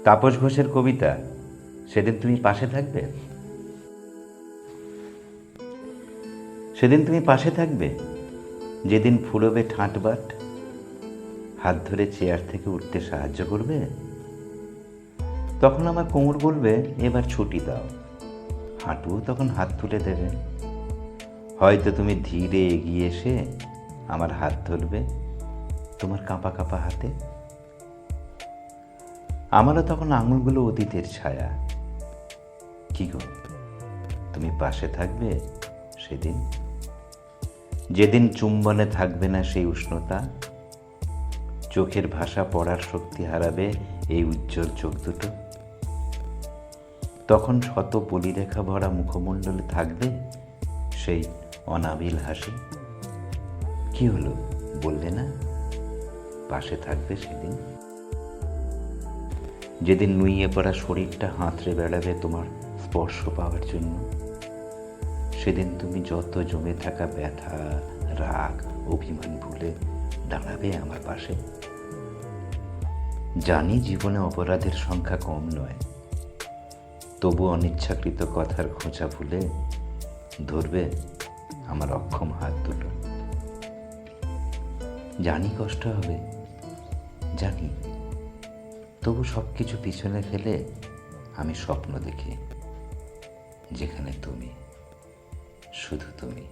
তাপস ঘোষের কবিতা সেদিন তুমি পাশে থাকবে? সেদিন তুমি পাশে থাকবে যেদিন ফুলবে ঠাঁটবাট, হাত ধরে চেয়ার থেকে উঠতে সাহায্য করবে। তখন আমার কোমর বলবে এবার ছুটি দাও, হাঁটুও তখন হাত তুলে দেবে। হয়তো তুমি ধীরে এগিয়ে এসে আমার হাত ধরবে তোমার কাঁপা কাঁপা হাতে। আমারও তখন আঙুলগুলো অতীতের ছায়া। কি গো, তুমি পাশে থাকবে সেদিন, যেদিন চুম্বনে থাকবে না সেই উষ্ণতা, চোখের ভাষা পড়ার শক্তি হারাবে এই উজ্জ্বল চোখ দুটো। তখন শত বলিরেখা ভরা মুখমণ্ডলে থাকবে সেই অনাবিল হাসি। কি হলো, বললে না পাশে থাকবে সেদিন? যেদিন নুইয়ে পড়া শরীরটা হাতড়ে বেড়াবে তোমার স্পর্শ পাওয়ার জন্য, সেদিন তুমি যত জমে থাকা ব্যথা, রাগ, অভিমান ভুলে দাঁড়াবে আমার পাশে। জানি জীবনে অপরাধের সংখ্যা কম নয়, তবু অনিচ্ছাকৃত কথার খোঁচা ভুলে ধরবে আমার অক্ষম হাত দুটো। জানি কষ্ট হবে, জানি, তবু সব কিছু পিছনে ফেলে আমি স্বপ্ন দেখি যেখানে তুমি, শুধু তুমি।